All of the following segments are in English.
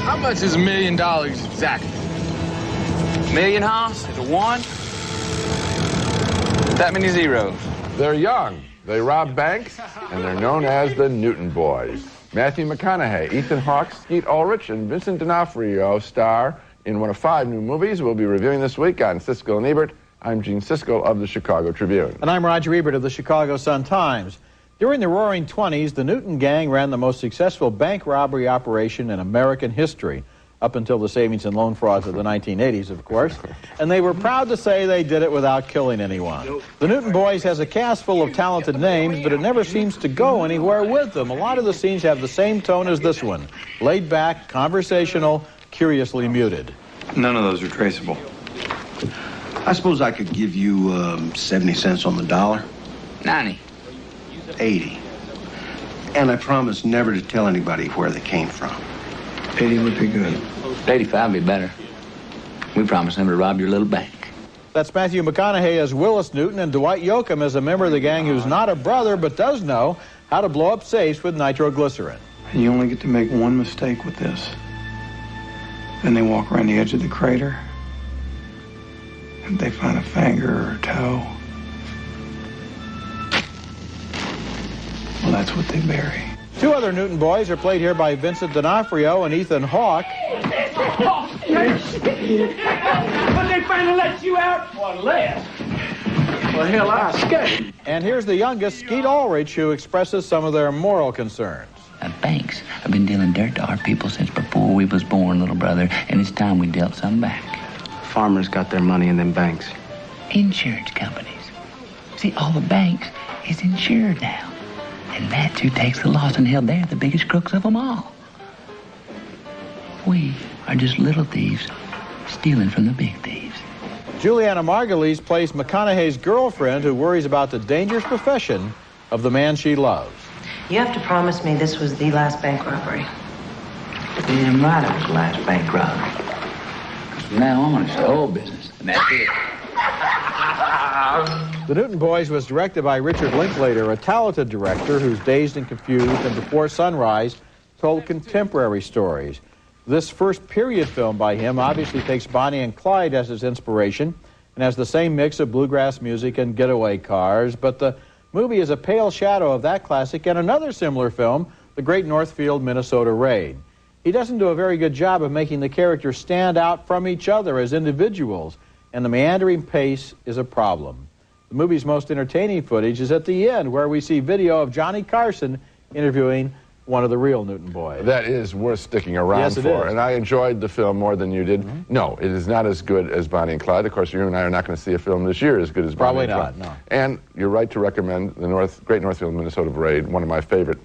How much is $1 million exactly? Million, Hoss? Is it one? That many zeros. They're young, they rob banks, and they're known as the Newton Boys. Matthew McConaughey, Ethan Hawke, Skeet Ulrich, and Vincent D'Onofrio star in one of 5 new movies we'll be reviewing this week on Siskel and Ebert. I'm Gene Siskel of the Chicago Tribune. And I'm Roger Ebert of the Chicago Sun-Times. During the Roaring '20s, the Newton gang ran the most successful bank robbery operation in American history, up until the savings and loan frauds of the 1980s, of course. And they were proud to say they did it without killing anyone. The Newton Boys has a cast full of talented names, but it never seems to go anywhere with them. A lot of the scenes have the same tone as this one. Laid back, conversational, curiously muted. None of those are traceable. I suppose I could give you 70 cents on the dollar. 90. 80. And I promise never to tell anybody where they came from. 80 would be good. 85 would be better. We promised never to rob your little bank. That's Matthew McConaughey as Willis Newton and Dwight Yoakam as a member of the gang who's not a brother but does know how to blow up safes with nitroglycerin. And you only get to make one mistake with this. Then they walk around the edge of the crater, and they find a finger or a toe. Well, that's what they bury. 2 other Newton Boys are played here by Vincent D'Onofrio and Ethan Hawke. But they finally let you out? One less. Well, hell, I escaped. And here's the youngest, Skeet Ulrich, who expresses some of their moral concerns. Banks have been dealing dirt to our people since before we was born, little brother, and it's time we dealt some back. Farmers got their money in them banks. Insurance companies. See, all the banks is insured now. And that's who takes the loss, and hell, they're the biggest crooks of them all. We are just little thieves stealing from the big thieves. Juliana Margulies plays McConaughey's girlfriend who worries about the dangerous profession of the man she loves. You have to promise me this was the last bank robbery. Damn right it was the last bank robbery. Because from now on, it's the whole business, and that's it. The Newton Boys was directed by Richard Linklater, a talented director who's Dazed and Confused and Before Sunrise told contemporary stories. This first period film by him obviously takes Bonnie and Clyde as his inspiration and has the same mix of bluegrass music and getaway cars, but the movie is a pale shadow of that classic and another similar film, The Great Northfield, Minnesota Raid. He doesn't do a very good job of making the characters stand out from each other as individuals, and the meandering pace is a problem. The movie's most entertaining footage is at the end, where we see video of Johnny Carson interviewing one of the real Newton Boys. That is worth sticking around for, and I enjoyed the film more than you did. No, it is not as good as Bonnie and Clyde. Of course, you and I are not going to see a film this year as good as Bonnie and Clyde. Probably not, no. And you're right to recommend the Great Northfield, Minnesota Raid, one of my favorite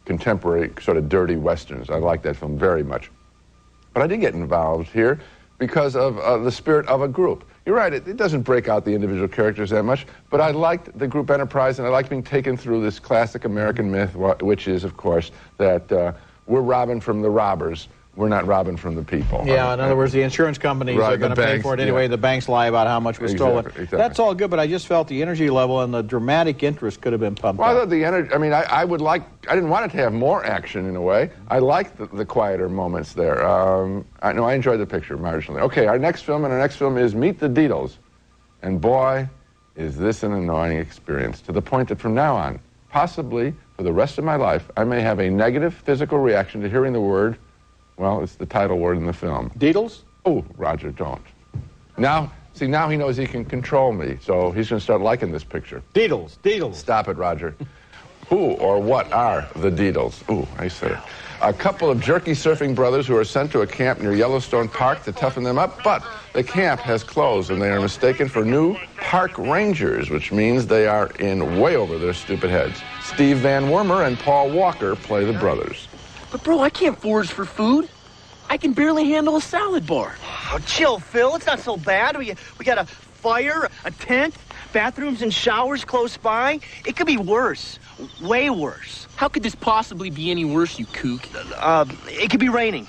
contemporary sort of dirty westerns. I like that film very much. But I did get involved here because of the spirit of a group. You're right, it doesn't break out the individual characters that much, but I liked the group enterprise, and I liked being taken through this classic American myth, which is, of course, that we're robbing from the robbers. We're not robbing from the people. Yeah, in other words, the insurance companies are going to pay for it anyway. The banks lie about how much was stolen. Exactly. That's all good, but I just felt the energy level and the dramatic interest could have been pumped Well, I up. thought the energy, I mean, I didn't want it to have more action in a way. I liked the quieter moments there. I enjoyed the picture marginally. Okay, our next film is Meet the Deedles. And boy, is this an annoying experience, to the point that from now on, possibly for the rest of my life, I may have a negative physical reaction to hearing the word, well, it's the title word in the film. Deedles? Oh, Roger, don't. Now he knows he can control me, so he's going to start liking this picture. Deedles, Deedles. Stop it, Roger. Who or what are the Deedles? Ooh, I said it. A couple of jerky surfing brothers who are sent to a camp near Yellowstone Park to toughen them up, but the camp has closed and they are mistaken for new park rangers, which means they are in way over their stupid heads. Steve Van Wormer and Paul Walker play the brothers. But bro, I can't forage for food. I can barely handle a salad bar. Oh, chill, Phil. It's not so bad. We got a fire, a tent, bathrooms and showers close by. It could be worse. Way worse. How could this possibly be any worse, you kook? It could be raining.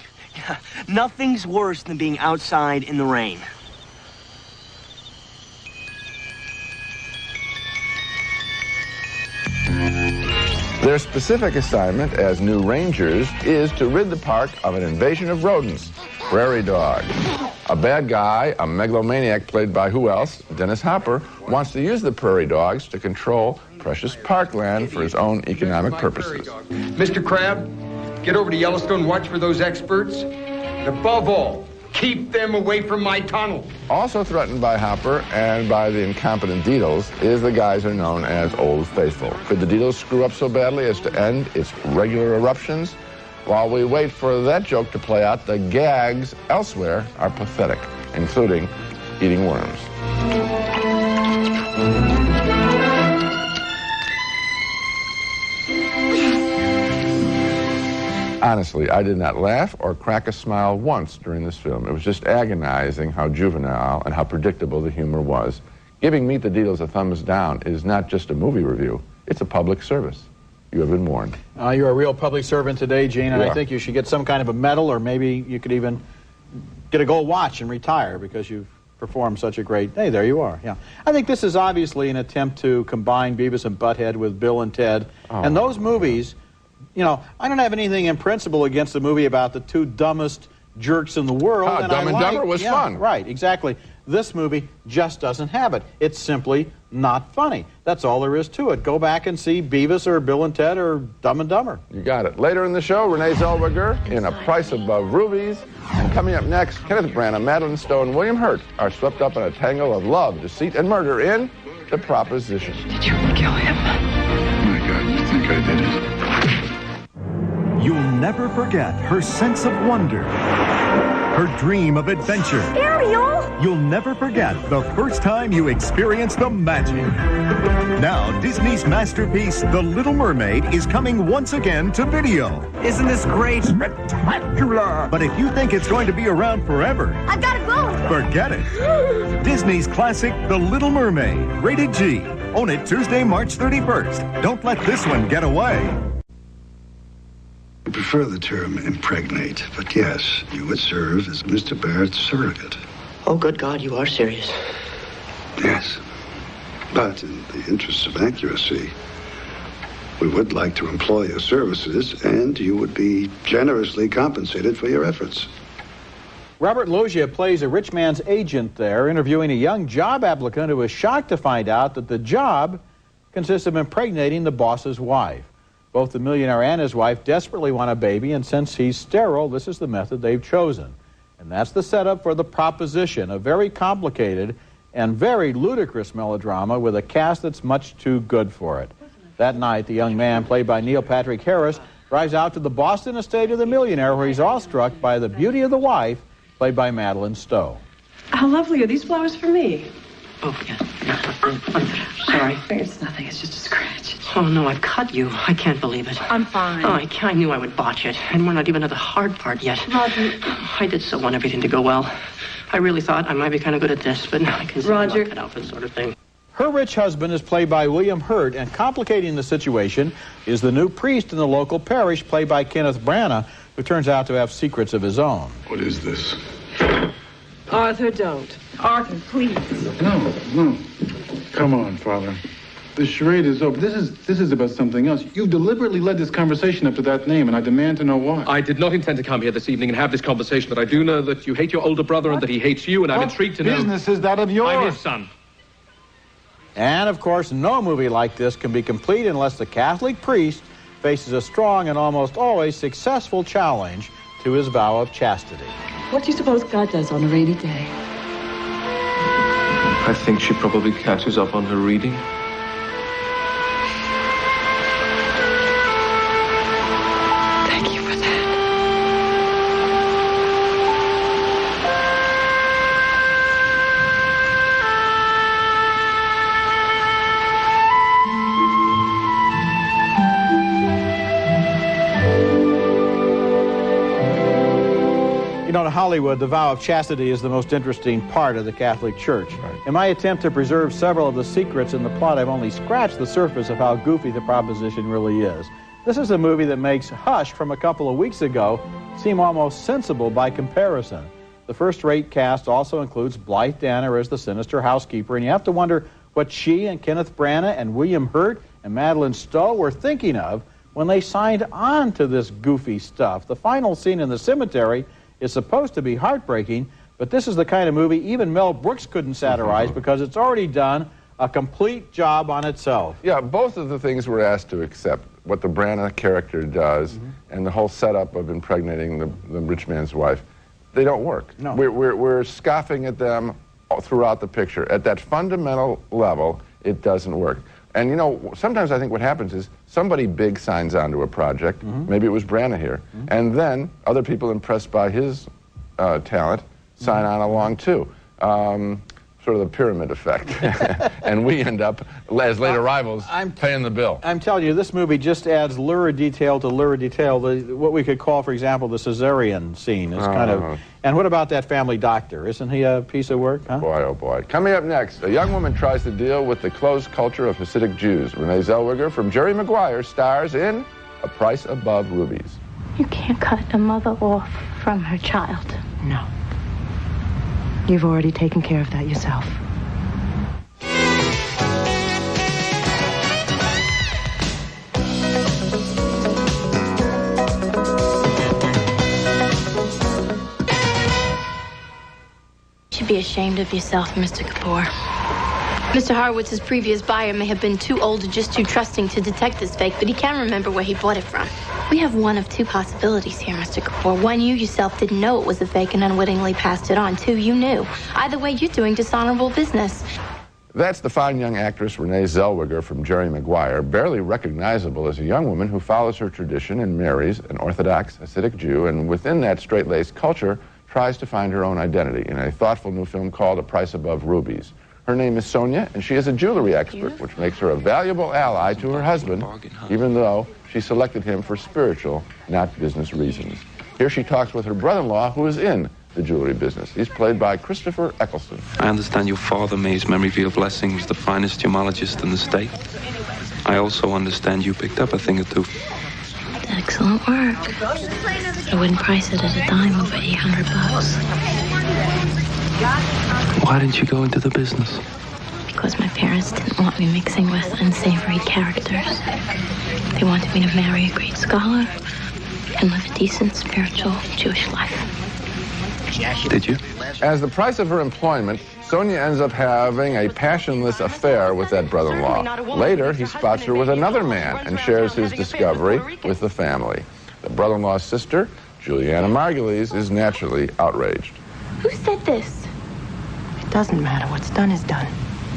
Nothing's worse than being outside in the rain. Their specific assignment as new rangers is to rid the park of an invasion of rodents. Prairie dog. A bad guy, a megalomaniac played by who else? Dennis Hopper, wants to use the prairie dogs to control precious parkland for his own economic purposes. Mr. Crab, get over to Yellowstone, watch for those experts. And above all, keep them away from my tunnel. Also threatened by Hopper and by the incompetent Deedles is the guys who are known as Old Faithful. Could the Deedles screw up so badly as to end its regular eruptions? While we wait for that joke to play out, the gags elsewhere are pathetic, including eating worms. Honestly, I did not laugh or crack a smile once during this film. It was just agonizing how juvenile and how predictable the humor was. Giving Meet the Deedles a thumbs down is not just a movie review, it's a public service. You have been warned. You're a real public servant today, Gene, and Yeah. I think you should get some kind of a medal, or maybe you could even get a gold watch and retire because you've performed such a great... Hey, there you are, yeah. I think this is obviously an attempt to combine Beavis and Butthead with Bill and Ted. Oh. And those movies, you know, I don't have anything in principle against the movie about the two dumbest jerks in the world. Dumb and Dumber was fun. Right, exactly. This movie just doesn't have it. It's simply not funny. That's all there is to it. Go back and see Beavis or Bill and Ted or Dumb and Dumber. You got it. Later in the show, Renee Zellweger in A Price Above Rubies. And coming up next, Kenneth Branagh, Madeline Stowe, and William Hurt are swept up in a tangle of love, deceit, and murder in The Proposition. Did you kill him? Oh my God, you think I did it? You'll never forget her sense of wonder, her dream of adventure. Ariel! You'll never forget the first time you experienced the magic. Now, Disney's masterpiece, The Little Mermaid, is coming once again to video. Isn't this great? Spectacular! But if you think it's going to be around forever, I gotta go! forget it. Disney's classic, The Little Mermaid, rated G. Own it Tuesday, March 31st. Don't let this one get away. I prefer the term impregnate, but yes, you would serve as Mr. Barrett's surrogate. Oh, good God, you are serious. Yes. But in the interest of accuracy, we would like to employ your services, and you would be generously compensated for your efforts. Robert Loggia plays a rich man's agent there, interviewing a young job applicant who is shocked to find out that the job consists of impregnating the boss's wife. Both the millionaire and his wife desperately want a baby, and since he's sterile, this is the method they've chosen. And that's the setup for The Proposition, a very complicated and very ludicrous melodrama with a cast that's much too good for it. That night, the young man, played by Neil Patrick Harris, drives out to the Boston estate of the millionaire, where he's awestruck by the beauty of the wife, played by Madeline Stowe. How lovely. Are these flowers for me? Oh, yeah. Sorry. It's nothing. It's just a scratch. Oh, no, I've cut you. I can't believe it. I'm fine. Oh, I knew I would botch it. And we're not even at the hard part yet. Roger. I did so want everything to go well. I really thought I might be kind of good at this, but now I can see Roger. I'm not cut out for this sort of thing. Her rich husband is played by William Hurt, and complicating the situation is the new priest in the local parish, played by Kenneth Branagh, who turns out to have secrets of his own. What is this? Arthur, don't. Arthur, please. No. Come on, Father. The charade is over. This is about something else. You've deliberately led this conversation up to that name, and I demand to know why. I did not intend to come here this evening and have this conversation, but I do know that you hate your older brother and that he hates you, and I'm intrigued to know... What business is that of yours? I'm his son. And, of course, no movie like this can be complete unless the Catholic priest faces a strong and almost always successful challenge to his vow of chastity. What do you suppose God does on a rainy day? I think she probably catches up on her reading. You know, in Hollywood, the vow of chastity is the most interesting part of the Catholic Church. Right. In my attempt to preserve several of the secrets in the plot, I've only scratched the surface of how goofy the proposition really is. This is a movie that makes Hush from a couple of weeks ago seem almost sensible by comparison. The first-rate cast also includes Blythe Danner as the sinister housekeeper, and you have to wonder what she and Kenneth Branagh and William Hurt and Madeline Stowe were thinking of when they signed on to this goofy stuff. The final scene in the cemetery is supposed to be heartbreaking, but this is the kind of movie even Mel Brooks couldn't satirize because it's already done a complete job on itself. Yeah, both of the things we're asked to accept, what the Branagh character does and the whole setup of impregnating the rich man's wife, they don't work. No. We're scoffing at them throughout the picture. At that fundamental level, it doesn't work. And you know, sometimes I think what happens is somebody big signs on to a project, maybe it was Branagh here, and then other people impressed by his talent sign on along too. Sort of the pyramid effect. And we end up, as late arrivals, paying the bill. I'm telling you, this movie just adds lurid detail to lurid detail. What we could call, for example, the cesarean scene is kind of... And what about that family doctor? Isn't he a piece of work? Huh? Boy, oh boy. Coming up next, a young woman tries to deal with the closed culture of Hasidic Jews. Renee Zellweger from Jerry Maguire stars in A Price Above Rubies. You can't cut a mother off from her child. No. You've already taken care of that yourself. You should be ashamed of yourself, Mr. Kapoor. Mr. Horowitz's previous buyer may have been too old or just too trusting to detect this fake, but he can remember where he bought it from. We have one of two possibilities here, Mr. Kapoor. One, you yourself didn't know it was a fake and unwittingly passed it on. Two, you knew. Either way, you're doing dishonorable business. That's the fine young actress Renee Zellweger from Jerry Maguire, barely recognizable as a young woman who follows her tradition and marries an Orthodox Hasidic Jew, and within that straight-laced culture, tries to find her own identity in a thoughtful new film called A Price Above Rubies. Her name is Sonia, and she is a jewelry expert, which makes her a valuable ally to her husband, even though she selected him for spiritual, not business reasons. Here she talks with her brother-in-law, who is in the jewelry business. He's played by Christopher Eccleston. I understand your father, may his memory be of blessing, was the finest gemologist in the state. I also understand you picked up a thing or two. Excellent work. I wouldn't price it at a dime over $800. Why didn't you go into the business? Because my parents didn't want me mixing with unsavory characters. They wanted me to marry a great scholar and live a decent, spiritual Jewish life. Did you? As the price of her employment, Sonia ends up having a passionless affair with that brother-in-law. Later, he spots her with another man and shares his discovery with the family. The brother-in-law's sister, Juliana Margulies, is naturally outraged. Who said this? It doesn't matter. What's done is done.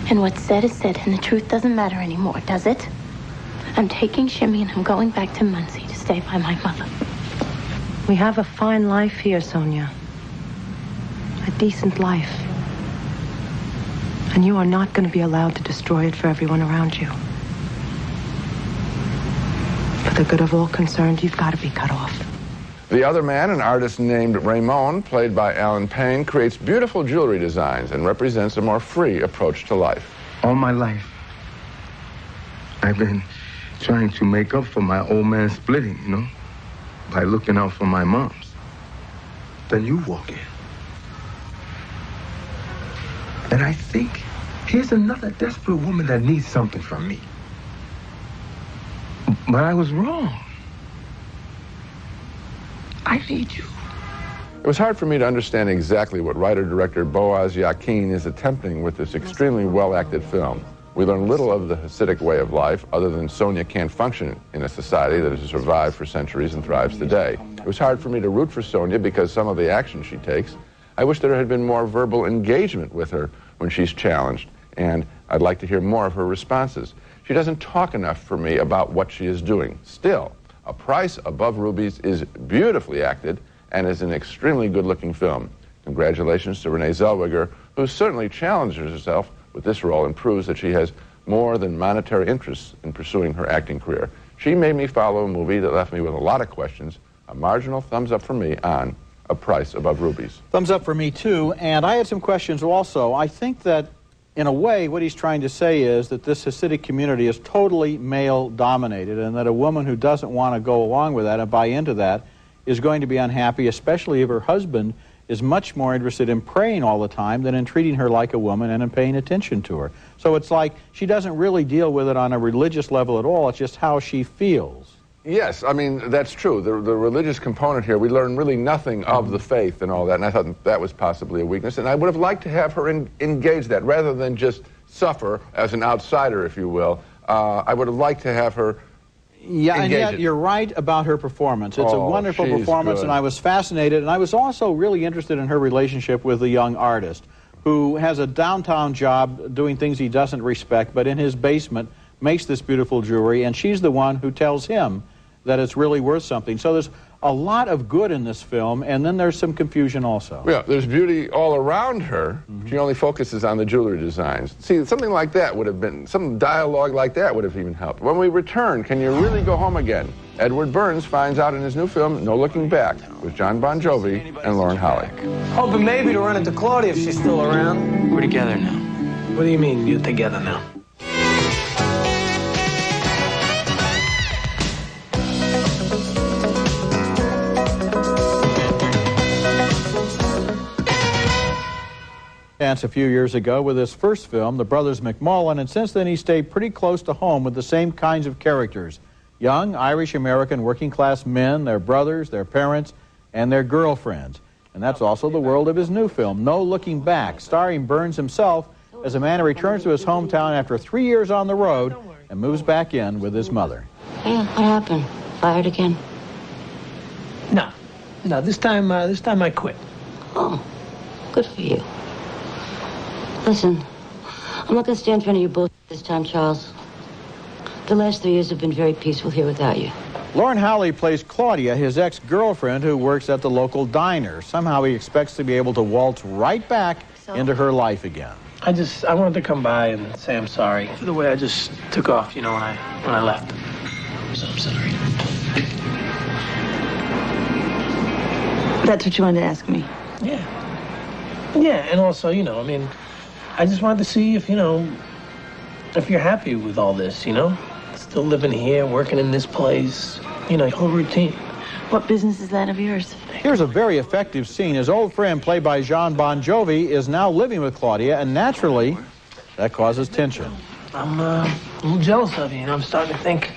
And what's said is said, and the truth doesn't matter anymore, does it? I'm taking Shimmy and I'm going back to Muncie to stay by my mother. We have a fine life here, Sonia. A decent life. And you are not going to be allowed to destroy it for everyone around you. For the good of all concerned, you've got to be cut off. The other man, an artist named Raymond, played by Alan Payne, creates beautiful jewelry designs and represents a more free approach to life. All my life, I've been trying to make up for my old man splitting, you know, by looking out for my moms. Then you walk in. And I think here's another desperate woman that needs something from me. But I was wrong. I need you. It was hard for me to understand exactly what writer-director Boaz Yakin is attempting with this extremely well-acted film. We learn little of the Hasidic way of life, other than Sonia can't function in a society that has survived for centuries and thrives today. It was hard for me to root for Sonia because some of the action she takes. I wish there had been more verbal engagement with her when she's challenged, and I'd like to hear more of her responses. She doesn't talk enough for me about what she is doing. Still, A Price Above Rubies is beautifully acted and is an extremely good-looking film. Congratulations to Renee Zellweger, who certainly challenges herself with this role and proves that she has more than monetary interests in pursuing her acting career. She made me follow a movie that left me with a lot of questions. A marginal thumbs up from me on a price above Rubies. Thumbs up for me, too. And I had some questions also. I think that, in a way, what he's trying to say is that this Hasidic community is totally male-dominated, and that a woman who doesn't want to go along with that and buy into that is going to be unhappy, especially if her husband is much more interested in praying all the time than in treating her like a woman and in paying attention to her. So it's like she doesn't really deal with it on a religious level at all. It's just how she feels. Yes, I mean, that's true. The religious component here, we learn really nothing of the faith and all that, and I thought that was possibly a weakness, and I would have liked to have her engage that, rather than just suffer as an outsider, if you will. I would have liked to have her and yet you're right about her performance. It's a wonderful performance, and I was fascinated, and I was also really interested in her relationship with the young artist, who has a downtown job doing things he doesn't respect, but in his basement makes this beautiful jewelry, and she's the one who tells him that it's really worth something. So there's a lot of good in this film, and then there's some confusion also. Yeah, there's beauty all around her. She only focuses on the jewelry designs. See, something like that would have been, some dialogue like that would have even helped. When we return, can you really go home again? Edward Burns finds out in his new film, No Looking Back, with John Bon Jovi and Lauren Holly. Hoping maybe to run into Claudia if she's still around. We're together now. What do you mean, you're together now? A few years ago with his first film, The Brothers McMullen, and since then he stayed pretty close to home with the same kinds of characters. Young Irish-American working-class men, their brothers, their parents, and their girlfriends. And that's also the world of his new film, No Looking Back, starring Burns himself as a man who returns to his hometown after 3 years on the road and moves back in with his mother. Yeah, what happened? Fired again? No, this time I quit. Oh, good for you. Listen, I'm not going to stand for any of your bullshit this time, Charles. The last 3 years have been very peaceful here without you. Lauren Holly plays Claudia, his ex-girlfriend who works at the local diner. Somehow he expects to be able to waltz right back into her life again. I wanted to come by and say I'm sorry for the way I just took off, when I left. So I'm sorry. That's what you wanted to ask me? Yeah, and also, I just wanted to see if you're happy with all this, Still living here, working in this place, whole routine. What business is that of yours? Here's a very effective scene. His old friend, played by John Bon Jovi, is now living with Claudia, and naturally, that causes tension. I'm a little jealous of you, I'm starting to think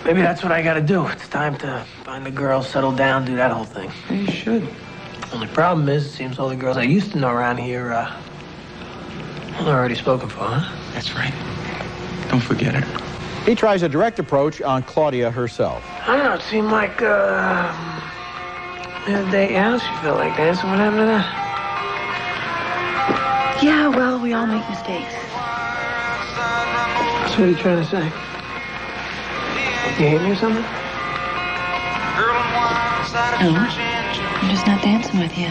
maybe that's what I gotta do. It's time to find a girl, settle down, do that whole thing. You should. Only problem is, it seems all the girls I used to know around here, already spoken for, huh? That's right. Don't forget it. He tries a direct approach on Claudia herself. I don't know, it seemed like, the other day, Alice, you felt like dancing. What happened to that? Yeah, well, we all make mistakes. So what are you trying to say? You hate me or something? No, I'm just not dancing with you.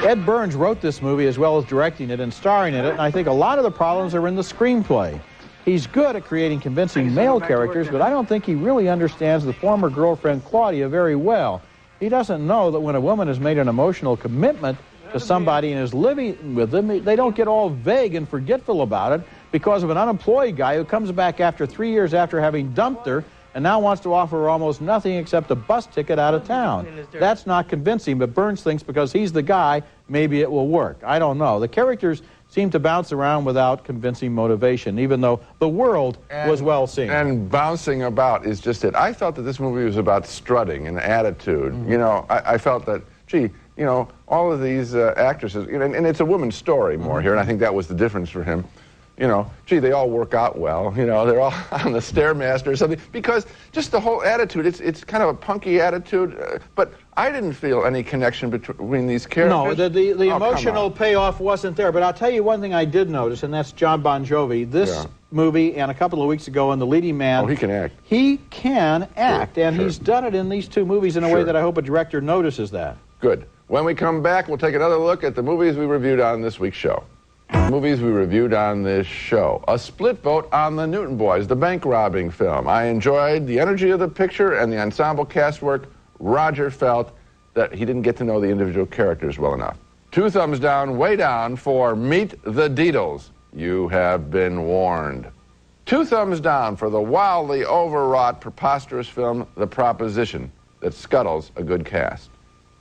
Ed Burns wrote this movie as well as directing it and starring in it, and I think a lot of the problems are in the screenplay. He's good at creating convincing male characters, but I don't think he really understands the former girlfriend Claudia very well. He doesn't know that when a woman has made an emotional commitment to somebody and is living with them, they don't get all vague and forgetful about it because of an unemployed guy who comes back after 3 years after having dumped her and now wants to offer her almost nothing except a bus ticket out of town. That's not convincing, but Burns thinks because he's the guy, maybe it will work. I don't know. The characters seem to bounce around without convincing motivation, even though the world was well seen. And bouncing about is just it. I felt that this movie was about strutting and attitude. I felt that, gee, all of these actresses, and it's a woman's story more here, and I think that was the difference for him. Gee, they all work out well. They're all on the Stairmaster or something. Because just the whole attitude, it's kind of a punky attitude. But I didn't feel any connection between these characters. No, the emotional payoff wasn't there. But I'll tell you one thing I did notice, and that's John Bon Jovi. This movie, and a couple of weeks ago in The Leading Man. Oh, he can act. He can act, and he's done it in these two movies in a way that I hope a director notices that. Good. When we come back, we'll take another look at the movies we reviewed on this week's show. Movies we reviewed on this show. A split vote on The Newton Boys, the bank robbing film. I enjoyed the energy of the picture and the ensemble cast work. Roger felt that he didn't get to know the individual characters well enough. 2 thumbs down, way down for Meet the Deedles. You have been warned. 2 thumbs down for the wildly overwrought, preposterous film The Proposition that scuttles a good cast.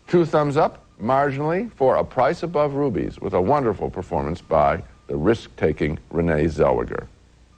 2 thumbs up, marginally, for A Price Above Rubies, with a wonderful performance by the risk-taking Renee Zellweger.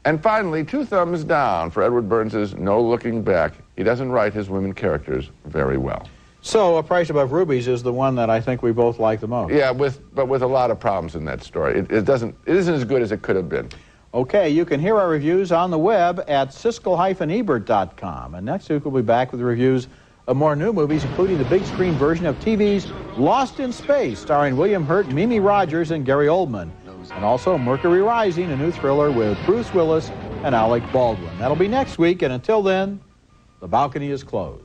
And finally, 2 thumbs down for Edward Burns' No Looking Back. He doesn't write his women characters very well. So, A Price Above Rubies is the one that I think we both like the most. Yeah, but with a lot of problems in that story. It isn't as good as it could have been. Okay, you can hear our reviews on the web at Siskel-Ebert.com. And next week we'll be back with reviews of more new movies, including the big screen version of TV's Lost in Space, starring William Hurt, Mimi Rogers, and Gary Oldman. And also Mercury Rising, a new thriller with Bruce Willis and Alec Baldwin. That'll be next week, and until then, the balcony is closed.